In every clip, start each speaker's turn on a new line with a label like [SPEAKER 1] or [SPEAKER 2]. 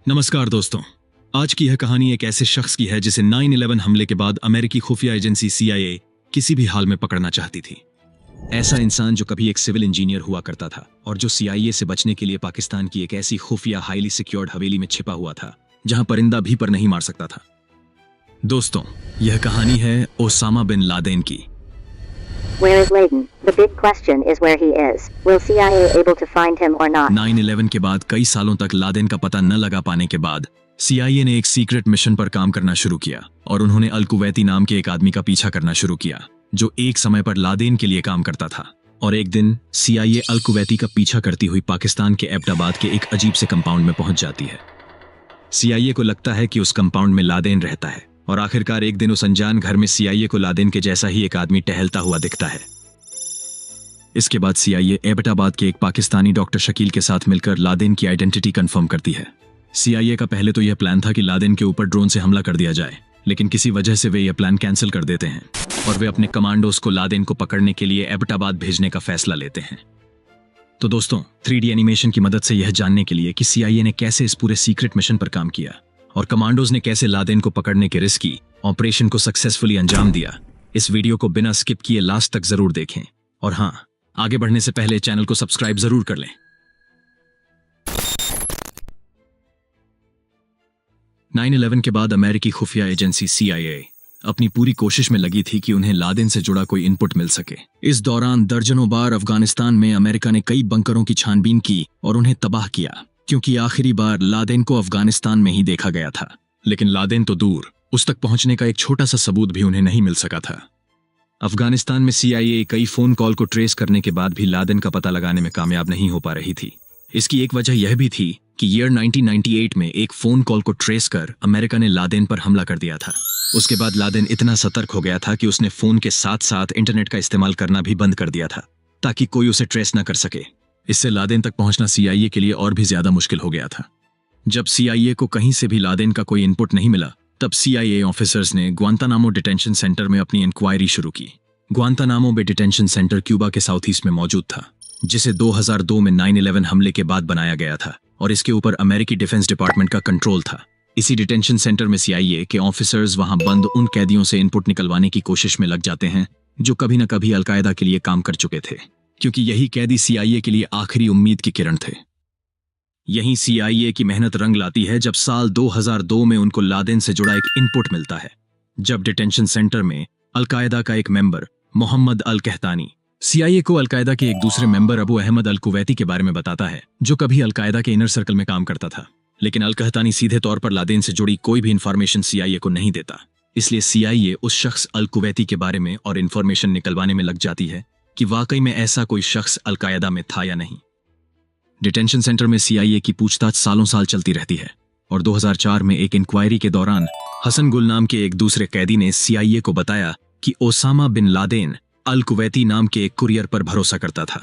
[SPEAKER 1] नमस्कार दोस्तों। आज की यह कहानी एक ऐसे शख्स की है जिसे 9/11 हमले के बाद अमेरिकी खुफिया एजेंसी CIA किसी भी हाल में पकड़ना चाहती थी। ऐसा इंसान जो कभी एक सिविल इंजीनियर हुआ करता था और जो CIA से बचने के लिए पाकिस्तान की एक ऐसी खुफिया हाईली सिक्योर्ड हवेली में छिपा हुआ था जहां परिंदा भी पर नहीं मार सकता था। दोस्तों, यह कहानी है ओसामा बिन लादेन की।
[SPEAKER 2] Where is Laden? The big question is where he is. Will CIA able to find him or not?
[SPEAKER 1] 9/11 के बाद कई सालों तक लादेन का पता न लगा पाने के बाद CIA ने एक सीक्रेट मिशन पर काम करना शुरू किया और उन्होंने अल कुवैती नाम के एक आदमी का पीछा करना शुरू किया जो एक समय पर लादेन के लिए काम करता था। और एक दिन CIA अल कुवैती का पीछा करती हुई पाकिस्तान के एबटाबाद के एक अजीब से कंपाउंड में पहुंच जाती है। CIA को लगता है कि उस कंपाउंड में लादेन रहता है और आखिरकार एक दिन उस अनजान घर में CIA को लादेन के जैसा ही एक आदमी टहलता हुआ दिखता है। इसके बाद CIA एबटाबाद के एक पाकिस्तानी डॉक्टर शकील के साथ मिलकर लादेन की आइडेंटिटी कंफर्म करती है। CIA का पहले तो यह प्लान था कि लादेन के ऊपर ड्रोन से हमला कर दिया जाए, लेकिन किसी वजह से वे यह प्लान कैंसिल कर देते हैं और वे अपने कमांडोज को लादेन को पकड़ने के लिए एबटाबाद भेजने का फैसला लेते हैं। तो दोस्तों, 3D एनिमेशन की मदद से यह जानने के लिए कि CIA ने कैसे इस पूरे सीक्रेट मिशन पर काम किया और कमांडोज ने कैसे लादेन को पकड़ने के रिस्की ऑपरेशन को सक्सेसफुली अंजाम दिया, इस वीडियो को बिना स्किप किए लास्ट तक जरूर देखें। और हाँ, आगे बढ़ने से पहले चैनल को सब्सक्राइब जरूर कर लें। 9/11 के बाद अमेरिकी खुफिया एजेंसी CIA अपनी पूरी कोशिश में लगी थी कि उन्हें लादेन से जुड़ा कोई इनपुट मिल सके। इस दौरान दर्जनों बार अफगानिस्तान में अमेरिका ने कई बंकरों की छानबीन की और उन्हें तबाह किया, क्योंकि आखिरी बार लादेन को अफगानिस्तान में ही देखा गया था। लेकिन लादेन तो दूर, उस तक पहुंचने का एक छोटा सा सबूत भी उन्हें नहीं मिल सका था। अफगानिस्तान में CIA कई फोन कॉल को ट्रेस करने के बाद भी लादेन का पता लगाने में कामयाब नहीं हो पा रही थी। इसकी एक वजह यह भी थी कि ईयर 1998 में एक फोन कॉल को ट्रेस कर अमेरिका ने लादेन पर हमला कर दिया था। उसके बाद लादेन इतना सतर्क हो गया था कि उसने फोन के साथ साथ इंटरनेट का इस्तेमाल करना भी बंद कर दिया था ताकि कोई उसे ट्रेस न कर सके। इससे लादेन तक पहुंचना CIA के लिए और भी ज्यादा मुश्किल हो गया था। जब CIA को कहीं से भी लादेन का कोई इनपुट नहीं मिला, तब CIA ऑफिसर्स ने ग्वांतानामो डिटेंशन सेंटर में अपनी इंक्वायरी शुरू की। ग्वांतानामो बे डिटेंशन सेंटर क्यूबा के साउथ ईस्ट में मौजूद था, जिसे 2002 में 9/11 हमले के बाद बनाया गया था और इसके ऊपर अमेरिकी डिफेंस डिपार्टमेंट का कंट्रोल था। इसी डिटेंशन सेंटर में CIA के ऑफिसर्स वहां बंद उन कैदियों से इनपुट निकलवाने की कोशिश में लग जाते हैं जो कभी न कभी अलकायदा के लिए काम कर चुके थे, क्योंकि यही कैदी CIA के लिए आखिरी उम्मीद की किरण थे। यहीं CIA की मेहनत रंग लाती है जब साल 2002 में उनको लादेन से जुड़ा एक इनपुट मिलता है। जब डिटेंशन सेंटर में अलकायदा का एक मेंबर मोहम्मद अल कहतानी CIA को अलकायदा के एक दूसरे मेंबर अबू अहमद अल कुवैती के बारे में बताता है, जो कभी अलकायदा के इनर सर्कल में काम करता था। लेकिन अल कहतानी सीधे तौर पर लादेन से जुड़ी कोई भी इंफॉर्मेशन CIA को नहीं देता। इसलिए CIA उस शख्स अल कुवैती के बारे में और इंफॉर्मेशन निकलवाने में लग जाती है कि वाकई में ऐसा कोई शख्स अलकायदा में था या नहीं। डिटेंशन सेंटर में CIA की पूछताछ सालों साल चलती रहती है और 2004 में एक इंक्वायरी के दौरान हसन गुल नाम के एक दूसरे कैदी ने CIA को बताया कि ओसामा बिन लादेन अल कुवैती नाम के एक कुरियर पर भरोसा करता था।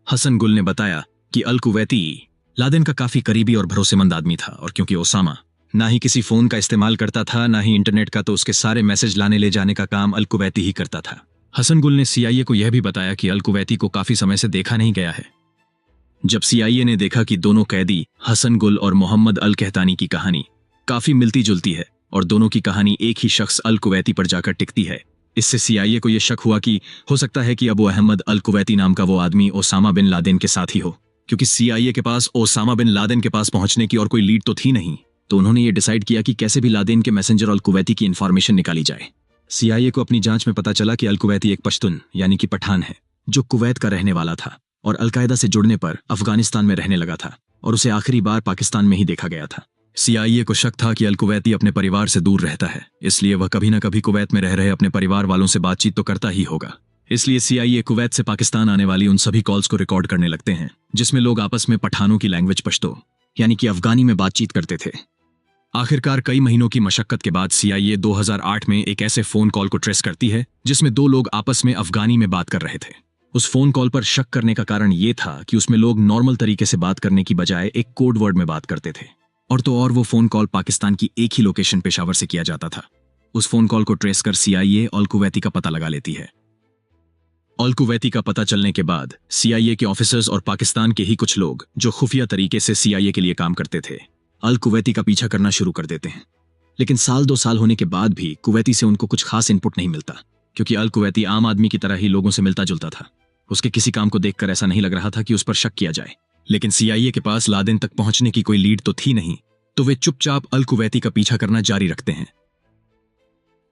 [SPEAKER 1] हसन गुल ने बताया कि अल कुवैती लादेन का काफी करीबी और भरोसेमंद आदमी था, और क्योंकि ओसामा ना ही किसी फोन का इस्तेमाल करता था ना ही इंटरनेट का, तो उसके सारे मैसेज लाने ले जाने का काम अल कुवैती ही करता था। हसन गुल ने CIA को यह भी बताया कि अल कुवैती को काफी समय से देखा नहीं गया है। जब CIA ने देखा कि दोनों कैदी हसन गुल और मोहम्मद अल कहतानी की कहानी काफी मिलती जुलती है और दोनों की कहानी एक ही शख्स अल कुवैती पर जाकर टिकती है, इससे CIA को यह शक हुआ कि हो सकता है कि अबू अहमद अल कुवैती नाम का वो आदमी ओसामा बिन लादेन के साथ ही हो। क्योंकि CIA के पास ओसामा बिन लादेन के पास पहुंचने की और कोई लीड तो थी नहीं, तो उन्होंने ये डिसाइड किया कि कैसे भी लादेन के मैसेंजर अल कुवैती की इंफॉर्मेशन निकाली जाए। CIA को अपनी जांच में पता चला कि अल कुवैती एक पश्तून यानी कि पठान है जो कुवैत का रहने वाला था और अलकायदा से जुड़ने पर अफगानिस्तान में रहने लगा था और उसे आखिरी बार पाकिस्तान में ही देखा गया था। CIA को शक था कि अल कुवैती अपने परिवार से दूर रहता है, इसलिए वह कभी न कभी कुवैत में रह रहे अपने परिवार वालों से बातचीत तो करता ही होगा। इसलिए CIA कुवैत से पाकिस्तान आने वाली उन सभी कॉल्स को रिकॉर्ड करने लगते हैं जिसमें लोग आपस में पठानों की लैंग्वेज पश्तो यानी कि अफगानी में बातचीत करते थे। आखिरकार कई महीनों की मशक्कत के बाद CIA 2008 में एक ऐसे फोन कॉल को ट्रेस करती है जिसमें दो लोग आपस में अफगानी में बात कर रहे थे। उस फोन कॉल पर शक करने का कारण यह था कि उसमें लोग नॉर्मल तरीके से बात करने की बजाय एक कोड वर्ड में बात करते थे, और तो और वो फोन कॉल पाकिस्तान की एक ही लोकेशन पेशावर से किया जाता था। उस फोन कॉल को ट्रेस कर CIA अल कुवैती का पता लगा लेती है। अल कुवैती का पता चलने के बाद CIA के ऑफिसर्स और पाकिस्तान के ही कुछ लोग जो खुफिया तरीके से CIA के लिए काम करते थे, अल कुवैती का पीछा करना शुरू कर देते हैं। लेकिन साल 2 साल होने के बाद भी कुवैती से उनको कुछ खास इनपुट नहीं मिलता, क्योंकि अल कुवैती आम आदमी की तरह ही लोगों से मिलता जुलता था। उसके किसी काम को देखकर ऐसा नहीं लग रहा था कि उस पर शक किया जाए। लेकिन CIA के पास लादेन तक पहुंचने की कोई लीड तो थी नहीं, तो वे चुपचाप अल कुवैती का पीछा करना जारी रखते हैं।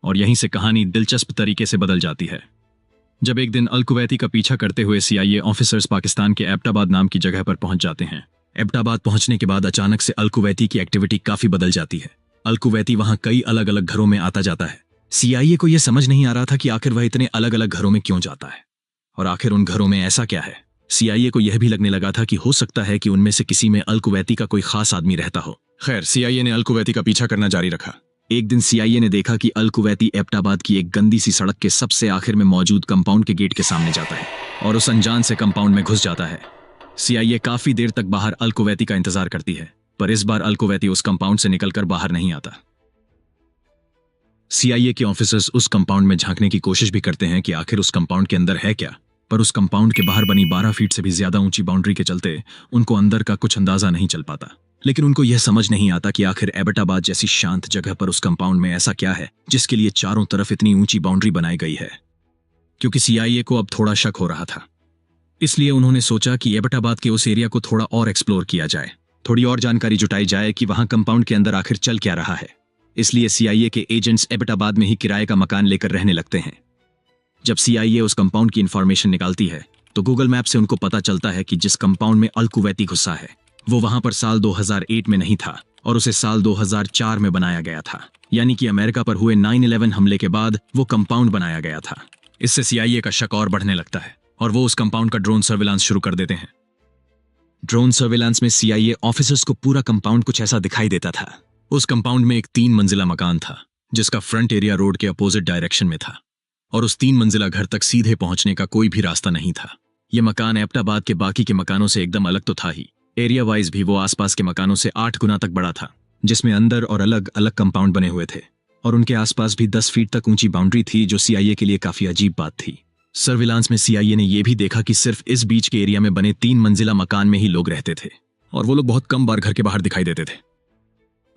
[SPEAKER 1] और यहीं से कहानी दिलचस्प तरीके से बदल जाती है। जब एक दिन अल कुवैती का पीछा करते हुए CIA ऑफिसर्स पाकिस्तान के एबटाबाद नाम की जगह पर पहुंच जाते हैं। एबटाबाद पहुंचने के बाद अचानक से अल कुवैती की एक्टिविटी काफी बदल जाती है। अल कुवैती वहां कई अलग अलग घरों में आता जाता है। CIA को यह समझ नहीं आ रहा था कि आखिर वह इतने अलग अलग घरों में क्यों जाता है, और आखिर उन घरों में ऐसा क्या है। CIA को यह भी लगने लगा था कि हो सकता है कि उनमें से किसी में अल कुवैती का कोई खास आदमी रहता हो। खैर, CIA ने अल कुवैती का पीछा करना जारी रखा। एक दिन CIA ने देखा कि अल कुवैती एबटाबाद की एक गंदी सी सड़क के सबसे आखिर में मौजूद कंपाउंड के गेट के सामने जाता है और उस अनजान से कंपाउंड में घुस जाता है। CIA काफी देर तक बाहर अल कुवैती का इंतजार करती है, पर इस बार अल कुवैती उस कंपाउंड से निकलकर बाहर नहीं आता। CIA के ऑफिसर्स उस कंपाउंड में झांकने की कोशिश भी करते हैं कि आखिर उस कंपाउंड के अंदर है क्या, पर उस कंपाउंड के बाहर बनी 12 फीट से भी ज्यादा ऊंची बाउंड्री के चलते उनको अंदर का कुछ अंदाजा नहीं चल पाता। लेकिन उनको यह समझ नहीं आता कि आखिर एबटाबाद जैसी शांत जगह पर उस कंपाउंड में ऐसा क्या है जिसके लिए चारों तरफ इतनी ऊंची बाउंड्री बनाई गई है। क्योंकि CIA को अब थोड़ा शक हो रहा था, इसलिए उन्होंने सोचा कि एबटाबाद के उस एरिया को थोड़ा और एक्सप्लोर किया जाए, थोड़ी और जानकारी जुटाई जाए कि वहां कंपाउंड के अंदर आखिर चल क्या रहा है। इसलिए CIA के एजेंट्स एबटाबाद में ही किराए का मकान लेकर रहने लगते हैं। जब CIA उस कंपाउंड की इंफॉर्मेशन निकालती है तो गूगल मैप से उनको पता चलता है कि जिस कंपाउंड में अल कुवैती घुसा है वो वहां पर साल 2008 में नहीं था और उसे साल 2004 में बनाया गया था। यानी कि अमेरिका पर हुए 9/11 हमले के बाद वो कंपाउंड बनाया गया था। इससे CIA का शक और बढ़ने लगता है और वो उस कंपाउंड का ड्रोन सर्विलांस शुरू कर देते हैं। ड्रोन सर्विलांस में CIA ऑफिसर्स को पूरा कंपाउंड कुछ ऐसा दिखाई देता था। उस कंपाउंड में एक 3 मंजिला मकान था जिसका फ्रंट एरिया रोड के अपोजिट डायरेक्शन में था और उस 3 मंजिला घर तक सीधे पहुंचने का कोई भी रास्ता नहीं था। यह मकान एबटाबाद के बाकी के मकानों से एकदम अलग तो था ही, एरिया वाइज भी वो आसपास के मकानों से 8 गुना तक बड़ा था, जिसमें अंदर और अलग अलग कंपाउंड बने हुए थे और उनके आसपास भी 10 फीट तक ऊंची बाउंड्री थी, जो CIA के लिए काफी अजीब बात थी। सर्विलांस में CIA ने यह भी देखा कि सिर्फ इस बीच के एरिया में बने 3 मंजिला मकान में ही लोग रहते थे और वो लोग बहुत कम बार घर के बाहर दिखाई देते थे।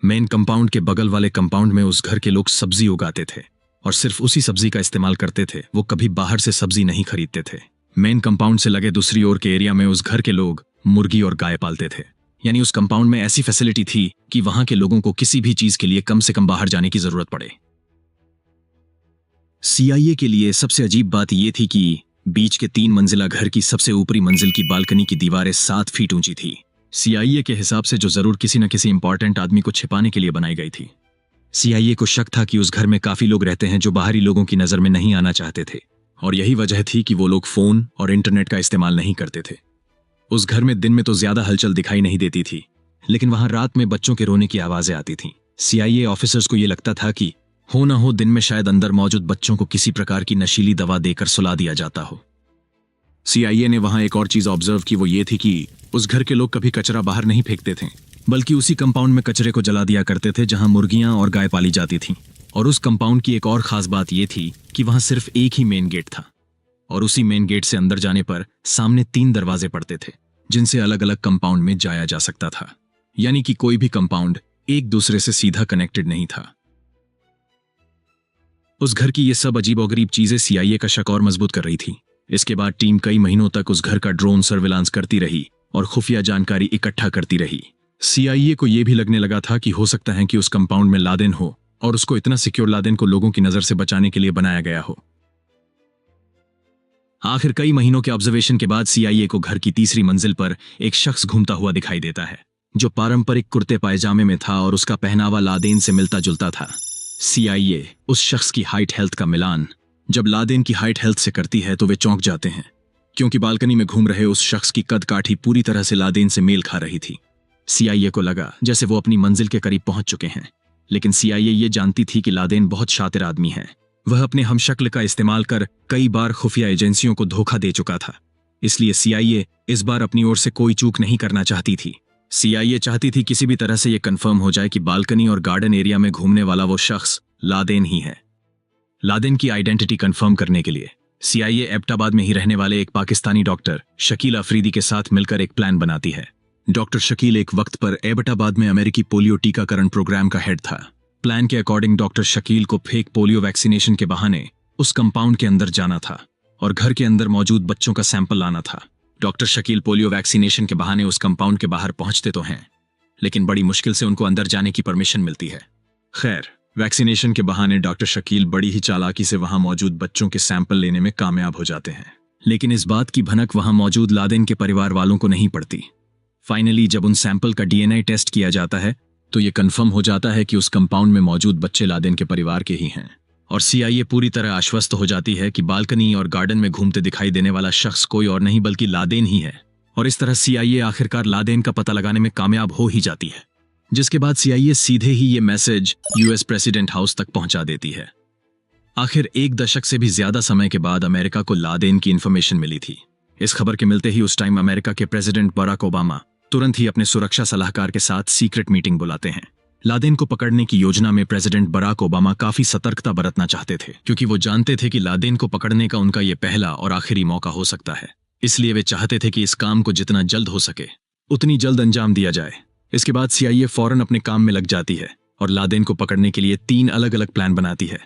[SPEAKER 1] मेन कंपाउंड के बगल वाले कंपाउंड में उस घर के लोग सब्जी उगाते थे और सिर्फ उसी सब्जी का इस्तेमाल करते थे, वो कभी बाहर से सब्जी नहीं खरीदते थे। मेन कंपाउंड से लगे दूसरी ओर के एरिया में उस घर के लोग मुर्गी और गाय पालते थे। यानी उस कंपाउंड में ऐसी फैसिलिटी थी कि वहां के लोगों को किसी भी चीज के लिए कम से कम बाहर जाने की जरूरत पड़े। CIA के लिए सबसे अजीब बात यह थी कि बीच के 3 मंजिला घर की सबसे ऊपरी मंजिल की बालकनी की दीवारें 7 फीट ऊंची थी। CIA के हिसाब से जो जरूर किसी न किसी इंपॉर्टेंट आदमी को छिपाने के लिए बनाई गई थी। CIA को शक था कि उस घर में काफी लोग रहते हैं जो बाहरी लोगों की नजर में नहीं आना चाहते थे, और यही वजह थी कि वो लोग फोन और इंटरनेट का इस्तेमाल नहीं करते थे। उस घर में दिन में तो ज्यादा हलचल दिखाई नहीं देती थी, लेकिन वहां रात में बच्चों के रोने की आवाजें आती थीं। CIA ऑफिसर्स को यह लगता था कि हो ना हो दिन में शायद अंदर मौजूद बच्चों को किसी प्रकार की नशीली दवा देकर सुला दिया जाता हो। CIA ने वहां एक और चीज ऑब्जर्व की, वो ये थी कि उस घर के लोग कभी कचरा बाहर नहीं फेंकते थे, बल्कि उसी कंपाउंड में कचरे को जला दिया करते थे जहां मुर्गियां और गाय पाली जाती थीं। और उस कंपाउंड की एक और खास बात यह थी कि वहां सिर्फ एक ही मेन गेट था और उसी मेन गेट से अंदर जाने पर सामने 3 दरवाजे पड़ते थे जिनसे अलग अलग कंपाउंड में जाया जा सकता था। यानी कि कोई भी कंपाउंड एक दूसरे से सीधा कनेक्टेड नहीं था। उस घर की ये सब अजीबोगरीब चीजें CIA का शक और मजबूत कर रही थी। इसके बाद टीम कई महीनों तक उस घर का ड्रोन सर्विलांस करती रही और खुफिया जानकारी इकट्ठा करती रही। CIA को यह भी लगने लगा था कि हो सकता है कि उस कंपाउंड में लादेन हो और उसको इतना सिक्योर लादेन को लोगों की नजर से बचाने के लिए बनाया गया हो। आखिर कई महीनों के ऑब्जर्वेशन के बाद CIA को घर की तीसरी मंजिल पर एक शख्स घूमता हुआ दिखाई देता है जो पारंपरिक कुर्ते पायजामे में था और उसका पहनावा लादेन से मिलता जुलता था। CIA उस शख्स की हाइट हेल्थ का मिलान जब लादेन की हाइट हेल्थ से करती है तो वे चौंक जाते हैं, क्योंकि बालकनी में घूम रहे उस शख्स की कद काठी पूरी तरह से लादेन से मेल खा रही थी। CIA को लगा जैसे वो अपनी मंजिल के करीब पहुंच चुके हैं, लेकिन CIA ये जानती थी कि लादेन बहुत शातिर आदमी है। वह अपने हमशक्ल का इस्तेमाल कर कई बार खुफिया एजेंसियों को धोखा दे चुका था, इसलिए CIA इस बार अपनी ओर से कोई चूक नहीं करना चाहती थी। CIA चाहती थी किसी भी तरह से यह कंफर्म हो जाए कि बालकनी और गार्डन एरिया में घूमने वाला वो शख्स लादेन ही है। लादेन की आइडेंटिटी कंफर्म करने के लिए CIA एबटाबाद में ही रहने वाले एक पाकिस्तानी डॉक्टर शकील अफरीदी के साथ मिलकर एक प्लान बनाती है, डॉक्टर शकील एक वक्त पर एबटाबाद में अमेरिकी पोलियो टीकाकरण प्रोग्राम का हेड था। प्लान के अकॉर्डिंग डॉक्टर शकील को फेक पोलियो वैक्सीनेशन के बहाने उस कंपाउंड के अंदर जाना था और घर के अंदर मौजूद बच्चों का सैंपल लाना था। डॉक्टर शकील पोलियो वैक्सीनेशन के बहाने उस कंपाउंड के बाहर पहुंचते तो हैं, लेकिन बड़ी मुश्किल से उनको अंदर जाने की परमिशन मिलती है। खैर, वैक्सीनेशन के बहाने डॉक्टर शकील बड़ी ही चालाकी से वहां मौजूद बच्चों के सैंपल लेने में कामयाब हो जाते हैं, लेकिन इस बात की भनक वहां मौजूद लादेन के परिवार वालों को नहीं पड़ती। फाइनली जब उन सैंपल का डीएनए टेस्ट किया जाता है तो ये कंफर्म हो जाता है कि उस कंपाउंड में मौजूद बच्चे लादेन के परिवार के ही हैं, और सीआईए पूरी तरह आश्वस्त हो जाती है कि बालकनी और गार्डन में घूमते दिखाई देने वाला शख्स कोई और नहीं बल्कि लादेन ही है। और इस तरह सीआईए आखिरकार लादेन का पता लगाने में कामयाब हो ही जाती है, जिसके बाद सीआईए सीधे ही ये मैसेज यूएस प्रेसिडेंट हाउस तक पहुंचा देती है। आखिर 1 दशक से भी ज्यादा समय के बाद अमेरिका को लादेन की इंफॉर्मेशन मिली थी। इस खबर के मिलते ही उस टाइम अमेरिका के प्रेसिडेंट बराक ओबामा तुरंत ही अपने सुरक्षा सलाहकार के साथ सीक्रेट मीटिंग बुलाते हैं। लादेन को पकड़ने की योजना में प्रेसिडेंट बराक ओबामा काफी सतर्कता बरतना चाहते थे, क्योंकि वो जानते थे कि लादेन को पकड़ने का उनका ये पहला और आखिरी मौका हो सकता है। इसलिए वे चाहते थे कि इस काम को जितना जल्द हो सके उतनी जल्द अंजाम दिया जाए। इसके बाद सीआईए फौरन अपने काम में लग जाती है और लादेन को पकड़ने के लिए 3 अलग अलग प्लान बनाती है।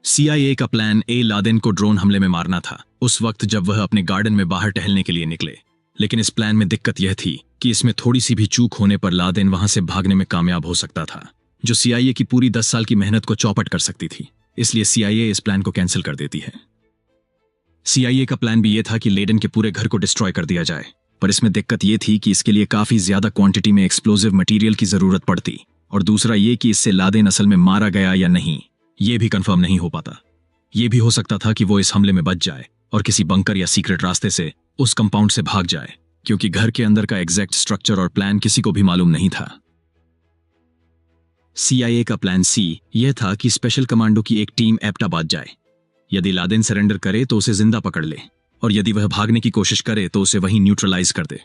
[SPEAKER 1] सीआईए का प्लान ए लादेन को ड्रोन हमले में मारना था, उस वक्त जब वह अपने गार्डन में बाहर टहलने के लिए निकले। लेकिन इस प्लान में दिक्कत यह थी कि इसमें थोड़ी सी भी चूक होने पर लादेन वहां से भागने में कामयाब हो सकता था, जो सीआईए की पूरी 10 साल की मेहनत को चौपट कर सकती थी। इसलिए सीआईए इस प्लान को कैंसिल कर देती है। सीआईए का प्लान भी यह था कि लेडेन के पूरे घर को डिस्ट्रॉय कर दिया जाए, पर इसमें दिक्कत यह थी कि इसके लिए काफी ज्यादा क्वांटिटी में एक्सप्लोजिव मटेरियल की जरूरत पड़ती, और दूसरा ये कि इससे लादेन असल में मारा गया या नहीं ये भी कंफर्म नहीं हो पाता। ये भी हो सकता था कि वो इस हमले में बच जाए और किसी बंकर या सीक्रेट रास्ते से उस कंपाउंड से भाग जाए, क्योंकि घर के अंदर का एग्जैक्ट स्ट्रक्चर और प्लान किसी को भी मालूम नहीं था। सीआईए का प्लान सी यह था कि स्पेशल कमांडो की एक टीम एबटाबाद जाए। यदि लादेन सरेंडर करे तो उसे जिंदा पकड़ ले, और यदि वह भागने की कोशिश करे तो उसे वहीं न्यूट्रलाइज कर दे,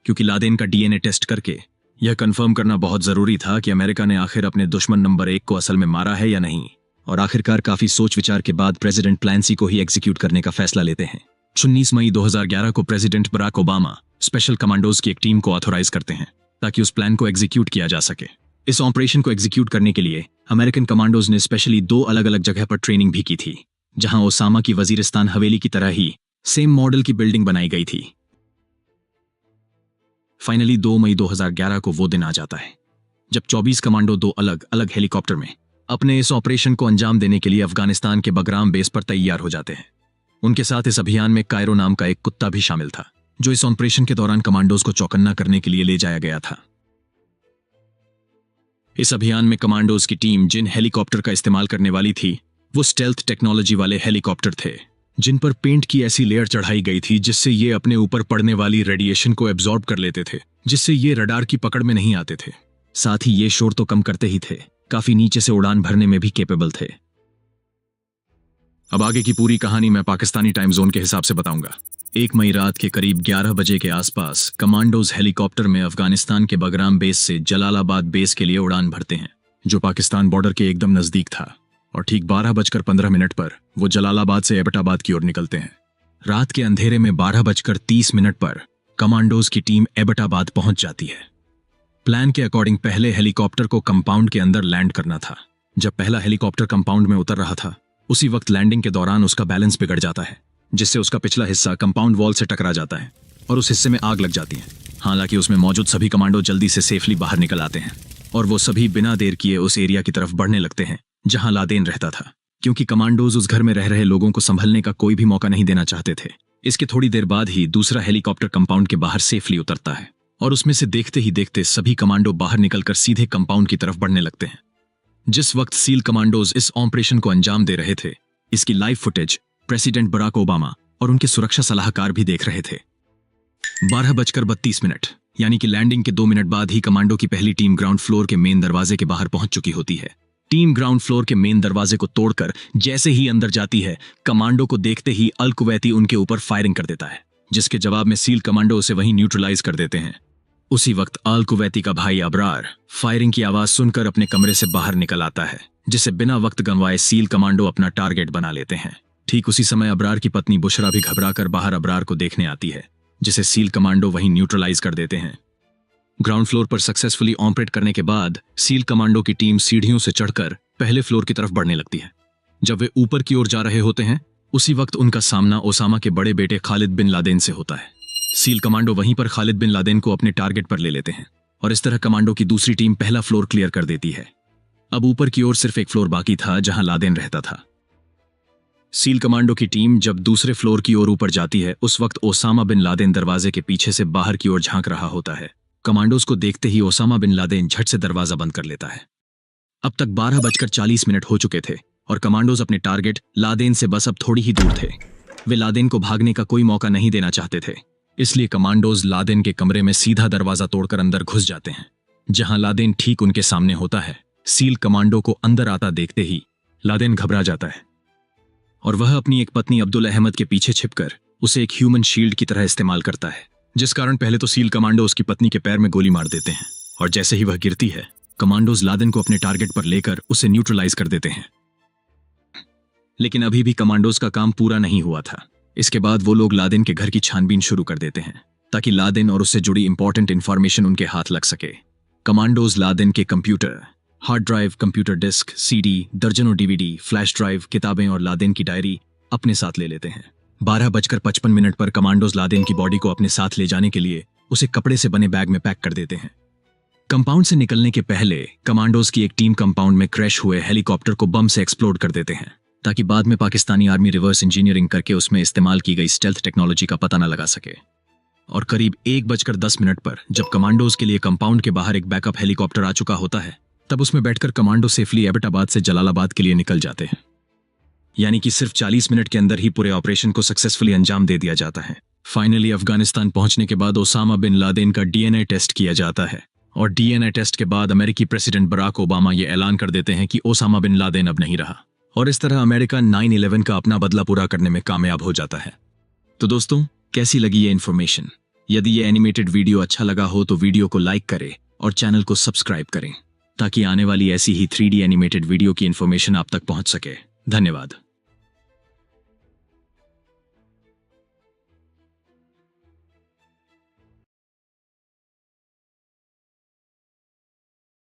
[SPEAKER 1] क्योंकि लादेन का डीएनए टेस्ट करके यह कंफर्म करना बहुत जरूरी था कि अमेरिका ने आखिर अपने दुश्मन नंबर 1 को असल में मारा है या नहीं। और आखिरकार काफी सोच विचार के बाद प्रेसिडेंट प्लान सी को ही एग्जीक्यूट करने का फैसला लेते हैं। 19 मई 2011 को president Barack Obama special commandos की एक टीम को ऑथोराइज करते हैं ताकि उस प्लान को एग्जीक्यूट किया जा सके। इस ऑपरेशन को एग्जीक्यूट करने के लिए अमेरिकन कमांडोज ने स्पेशली 2 अलग अलग जगह पर ट्रेनिंग भी की थी, जहां ओसामा की वजीरिस्तान हवेली की तरह ही सेम मॉडल की बिल्डिंग बनाई गई थी। फाइनली 2 मई 2011 को वो दिन आ जाता है जब 24 कमांडो 2 अलग अलग हेलीकॉप्टर में अपने इस ऑपरेशन को अंजाम देने के लिए अफगानिस्तान के बगराम बेस पर तैयार हो जाते हैं। उनके साथ इस अभियान में कायरो नाम का एक कुत्ता भी शामिल था, जो इस ऑपरेशन के दौरान कमांडोज को चौकन्ना करने के लिए ले जाया गया था। इस अभियान में कमांडोज की टीम जिन हेलीकॉप्टर का इस्तेमाल करने वाली थी वो स्टेल्थ टेक्नोलॉजी वाले हेलीकॉप्टर थे, जिन पर पेंट की ऐसी लेयर चढ़ाई गई थी जिससे ये अपने ऊपर पड़ने वाली रेडिएशन को एब्जॉर्ब कर लेते थे, जिससे ये रडार की पकड़ में नहीं आते थे। साथ ही ये शोर तो कम करते ही थे, काफी नीचे से उड़ान भरने में भी कैपेबल थे। अब आगे की पूरी कहानी मैं पाकिस्तानी टाइम जोन के हिसाब से बताऊंगा। 1 मई रात के करीब 11 बजे के आसपास कमांडोज हेलीकॉप्टर में अफगानिस्तान के बगराम बेस से जलालाबाद बेस के लिए उड़ान भरते हैं, जो पाकिस्तान बॉर्डर के एकदम नजदीक था, और ठीक 12:15 पर वो जलालाबाद से एबटाबाद की ओर निकलते हैं। रात के अंधेरे में 12:30 पर कमांडोज की टीम एबटाबाद पहुंच जाती है। प्लान के अकॉर्डिंग पहले हेलीकॉप्टर को कंपाउंड के अंदर लैंड करना था। जब पहला हेलीकॉप्टर कंपाउंड में उतर रहा था, उसी वक्त लैंडिंग के दौरान उसका बैलेंस बिगड़ जाता है, जिससे उसका पिछला हिस्सा कंपाउंड वॉल से टकरा जाता है और उस हिस्से में आग लग जाती है। हालांकि उसमें मौजूद सभी कमांडो जल्दी से सेफली बाहर निकल आते हैं और वो सभी बिना देर किए उस एरिया की तरफ बढ़ने लगते हैं जहां लादेन रहता था, क्योंकि कमांडोज उस घर में रह रहे लोगों को संभलने का कोई भी मौका नहीं देना चाहते थे। इसके थोड़ी देर बाद ही दूसरा हेलीकॉप्टर कंपाउंड के बाहर सेफली उतरता है और उसमें से देखते ही देखते सभी कमांडो बाहर निकलकर सीधे कंपाउंड की तरफ बढ़ने लगते हैं। जिस वक्त सील कमांडोज इस ऑपरेशन को अंजाम दे रहे थे, इसकी live footage president Barack Obama और उनके सुरक्षा सलाहकार भी देख रहे थे। 12:32 यानी कि लैंडिंग के 2 मिनट बाद ही कमांडो की पहली टीम ग्राउंड फ्लोर के मेन दरवाजे के बाहर पहुंच चुकी होती है। टीम ग्राउंड फ्लोर के मेन दरवाजे को तोड़कर जैसे ही अंदर जाती है, कमांडो को देखते ही अल कुवैती उनके ऊपर फायरिंग कर देता है, जिसके जवाब में सील कमांडो उसे वहीं न्यूट्रलाइज कर देते हैं। उसी वक्त अल कुवैती का भाई अबरार फायरिंग की आवाज सुनकर अपने कमरे से बाहर निकल आता है, जिसे बिना वक्त गंवाए सील कमांडो अपना टारगेट बना लेते हैं। ठीक उसी समय अबरार की पत्नी बुशरा भी घबराकर बाहर अबरार को देखने आती है, जिसे सील कमांडो वहीं न्यूट्रलाइज कर देते हैं। ग्राउंड फ्लोर पर सक्सेसफुली ऑपरेट करने के बाद सील कमांडो की टीम सीढ़ियों से चढ़कर पहले फ्लोर की तरफ बढ़ने लगती है। जब वे ऊपर की ओर जा रहे होते हैं उसी वक्त उनका सामना ओसामा के बड़े बेटे खालिद बिन लादेन से होता है। सील कमांडो वहीं पर खालिद बिन लादेन को अपने टारगेट पर ले लेते हैं और इस तरह कमांडो की दूसरी टीम पहला फ्लोर क्लियर कर देती है। अब ऊपर की ओर सिर्फ एक फ्लोर बाकी था जहां लादेन रहता था। सील कमांडो की टीम जब दूसरे फ्लोर की ओर ऊपर जाती है उस वक्त ओसामा बिन लादेन दरवाजे के पीछे से बाहर की ओर झांक रहा होता है। कमांडोज को देखते ही ओसामा बिन लादेन झट से दरवाजा बंद कर लेता है। अब तक 12:40 हो चुके थे और कमांडोज अपने टारगेट लादेन से बस अब थोड़ी ही दूर थे। वे लादेन को भागने का कोई मौका नहीं देना चाहते थे, इसलिए कमांडोज लादेन के कमरे में सीधा दरवाजा तोड़कर अंदर घुस जाते हैं, जहां लादेन ठीक उनके सामने होता है। सील कमांडो को अंदर आता देखते ही लादेन घबरा जाता है और वह अपनी एक पत्नी अब्दुल अहमद के पीछे छिपकर उसे एक ह्यूमन शील्ड की तरह इस्तेमाल करता है, जिस कारण पहले तो सील कमांडो उसकी पत्नी के पैर में गोली मार देते हैं और जैसे ही वह गिरती है कमांडोज लादेन को अपने टारगेट पर लेकर उसे न्यूट्रलाइज कर देते हैं। लेकिन अभी भी कमांडोज का काम पूरा नहीं हुआ था। इसके बाद वो लोग लादेन के घर की छानबीन शुरू कर देते हैं ताकि लादेन और उससे जुड़ी इंपॉर्टेंट इंफॉर्मेशन उनके हाथ लग सके। कमांडोज लादेन के computer, hard drive, computer disk, CD, दर्जनों डीवीडी, फ्लैश ड्राइव, किताबें और लादेन की डायरी अपने साथ ले लेते हैं। 12:55 पर कमांडोज लादेन की बॉडी को अपने साथ ले जाने के लिए उसे कपड़े से बने बैग में पैक कर देते हैं। कंपाउंड से निकलने के पहले कमांडोज की एक टीम कंपाउंड में क्रैश हुए हेलीकॉप्टर को बम से एक्सप्लोड कर देते हैं ताकि बाद में पाकिस्तानी आर्मी रिवर्स इंजीनियरिंग करके उसमें इस्तेमाल की गई स्टेल्थ टेक्नोलॉजी का पता न लगा सके। और करीब 1:10 पर जब कमांडोज के लिए कंपाउंड के बाहर एक बैकअप हेलीकॉप्टर आ चुका होता है तब उसमें बैठकर कमांडो सेफली एबटाबाद से जलालाबाद के लिए निकल जाते हैं। यानी कि सिर्फ 40 मिनट के अंदर ही पूरे ऑपरेशन को सक्सेसफुली अंजाम दे दिया जाता है। फाइनली अफगानिस्तान पहुंचने के बाद ओसामा बिन लादेन का डीएनए टेस्ट किया जाता है और डीएनए टेस्ट के बाद अमेरिकी प्रेसिडेंट बराक ओबामा ये ऐलान कर देते हैं कि ओसामा बिन लादेन अब नहीं रहा और इस तरह अमेरिका 9/11 का अपना बदला पूरा करने में कामयाब हो जाता है। तो दोस्तों, कैसी लगी ये इन्फॉर्मेशन? यदि ये एनिमेटेड वीडियो अच्छा लगा हो तो वीडियो को लाइक करें और चैनल को सब्सक्राइब करें ताकि आने वाली ऐसी ही 3D एनिमेटेड वीडियो की इन्फॉर्मेशन आप तक पहुंच सके। धन्यवाद।